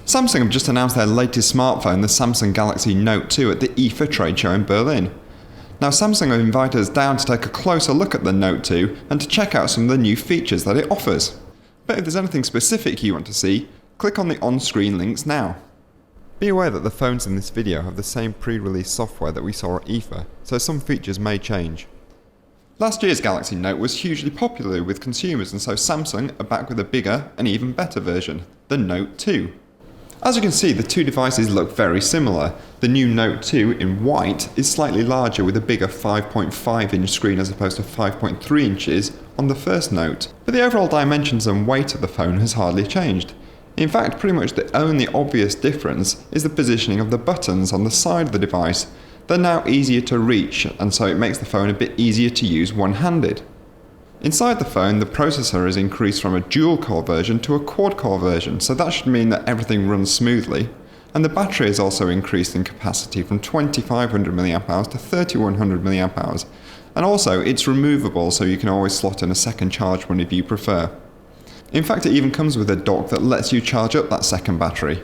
Samsung have just announced their latest smartphone, the Samsung Galaxy Note 2, at the IFA trade show in Berlin. Now, Samsung have invited us down to take a closer look at the Note 2 and to check out some of the new features that it offers. But if there's anything specific you want to see, click on the on-screen links now. Be aware that the phones in this video have the same pre-release software that we saw at IFA, so some features may change. Last year's Galaxy Note was hugely popular with consumers, and so Samsung are back with a bigger and even better version, the Note 2. As you can see, the two devices look very similar. The new Note 2 in white is slightly larger with a bigger 5.5-inch screen as opposed to 5.3 inches on the first Note. But the overall dimensions and weight of the phone has hardly changed. In fact, pretty much the only obvious difference is the positioning of the buttons on the side of the device. They're now easier to reach, and so it makes the phone a bit easier to use one-handed. Inside the phone, the processor is increased from a dual-core version to a quad-core version, so that should mean that everything runs smoothly. And the battery is also increased in capacity from 2500 mAh to 3100 mAh. And also, it's removable, so you can always slot in a second charge whenever you prefer. In fact, it even comes with a dock that lets you charge up that second battery.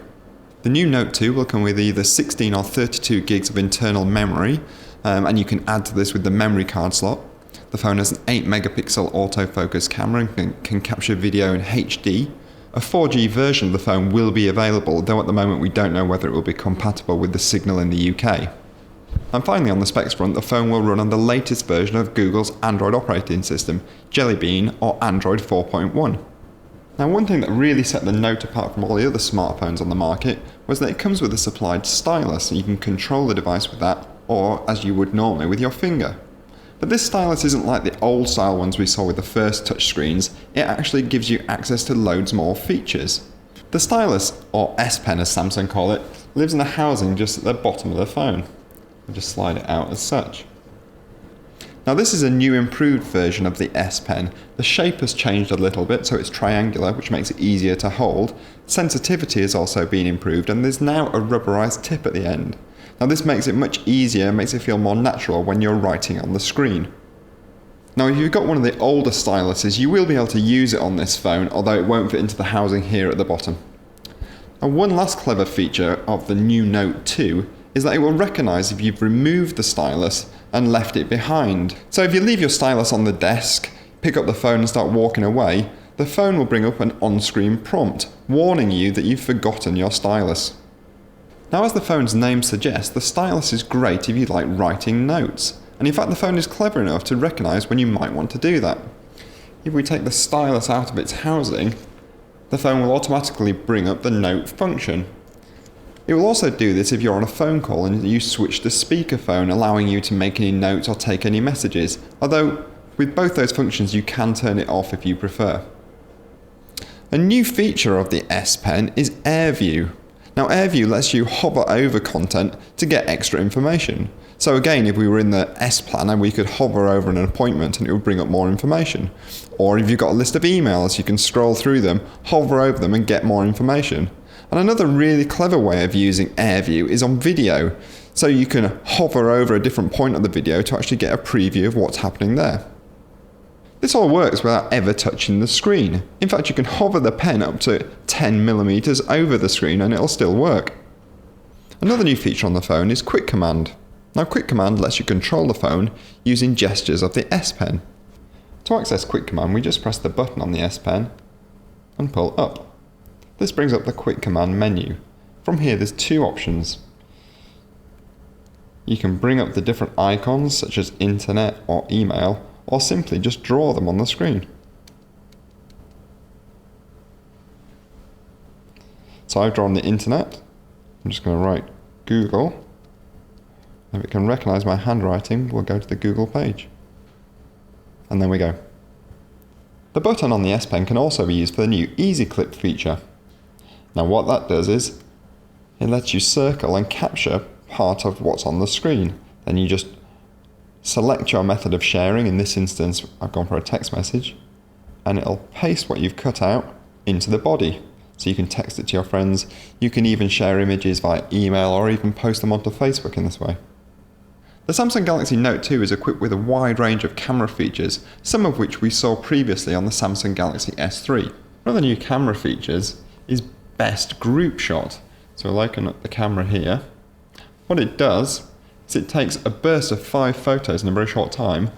The new Note 2 will come with either 16 or 32 gigs of internal memory, and you can add to this with the memory card slot. The phone has an 8-megapixel autofocus camera and can capture video in HD. A 4G version of the phone will be available, though at the moment we don't know whether it will be compatible with the signal in the UK. And finally, on the specs front, the phone will run on the latest version of Google's Android operating system, Jelly Bean or Android 4.1. Now, one thing that really set the Note apart from all the other smartphones on the market was that it comes with a supplied stylus, and you can control the device with that, or as you would normally with your finger. But this stylus isn't like the old style ones we saw with the first touchscreens. It actually gives you access to loads more features. The stylus, or S Pen as Samsung call it, lives in a housing just at the bottom of the phone. I'll just slide it out as such. Now, this is a new improved version of the S Pen. The shape has changed a little bit, so it's triangular, which makes it easier to hold. Sensitivity has also been improved, and there's now a rubberized tip at the end. Now, this makes it much easier, makes it feel more natural when you're writing on the screen. Now, if you've got one of the older styluses, you will be able to use it on this phone, although it won't fit into the housing here at the bottom. And one last clever feature of the new Note 2 is that it will recognise if you've removed the stylus and left it behind. So if you leave your stylus on the desk, pick up the phone and start walking away, the phone will bring up an on-screen prompt warning you that you've forgotten your stylus. Now, as the phone's name suggests, the stylus is great if you like writing notes, and in fact the phone is clever enough to recognise when you might want to do that. If we take the stylus out of its housing, the phone will automatically bring up the note function. It will also do this if you're on a phone call and you switch to speakerphone, allowing you to make any notes or take any messages, although with both those functions you can turn it off if you prefer. A new feature of the S Pen is Air View. Now, Air View lets you hover over content to get extra information. So again, if we were in the S Planner, we could hover over an appointment and it would bring up more information. Or if you've got a list of emails, you can scroll through them, hover over them and get more information. And another really clever way of using Air View is on video. So you can hover over a different point of the video to actually get a preview of what's happening there. This all works without ever touching the screen. In fact, you can hover the pen up to 10mm over the screen and it'll still work. Another new feature on the phone is Quick Command. Now, Quick Command lets you control the phone using gestures of the S Pen. To access Quick Command, we just press the button on the S Pen and pull up. This brings up the Quick Command menu. From here, there's two options. You can bring up the different icons such as internet or email, or simply just draw them on the screen. So I've drawn the internet. I'm just going to write Google. If it can recognise my handwriting, we'll go to the Google page. And there we go. The button on the S Pen can also be used for the new Easy Clip feature. Now, what that does is it lets you circle and capture part of what's on the screen. Then you just select your method of sharing. In this instance, I've gone for a text message, and it'll paste what you've cut out into the body. So you can text it to your friends. You can even share images via email or even post them onto Facebook in this way. The Samsung Galaxy Note 2 is equipped with a wide range of camera features, some of which we saw previously on the Samsung Galaxy S3. One of the new camera features is best group shot. So we'll open up the camera here. What it does is it takes a burst of 5 photos in a very short time,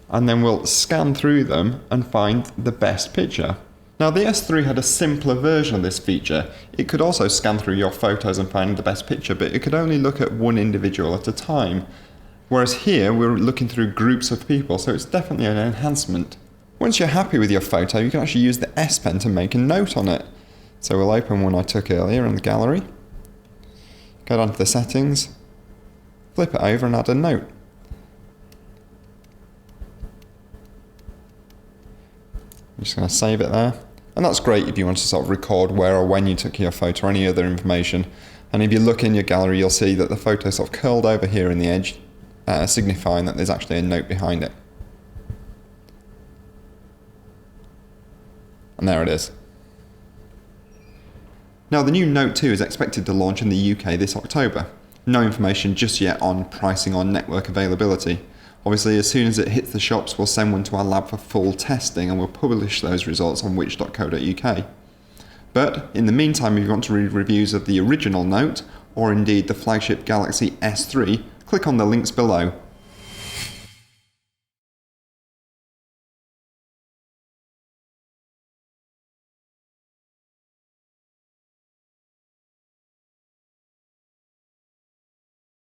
and then we'll scan through them and find the best picture. Now the S3 had a simpler version of this feature. It could also scan through your photos and find the best picture, but it could only look at one individual at a time. Whereas here we're looking through groups of people, so it's definitely an enhancement. Once you're happy with your photo, you can actually use the S Pen to make a note on it. So we'll open one I took earlier in the gallery, go down to the settings, flip it over and add a note. I'm just going to save it there. And that's great if you want to sort of record where or when you took your photo or any other information. And if you look in your gallery, you'll see that the photo sort of curled over here in the edge, signifying that there's actually a note behind it. And there it is. Now the new Note 2 is expected to launch in the UK this October. No information just yet on pricing or network availability. Obviously, as soon as it hits the shops, we'll send one to our lab for full testing and we'll publish those results on which.co.uk. But in the meantime, if you want to read reviews of the original Note, or indeed the flagship Galaxy S3, click on the links below.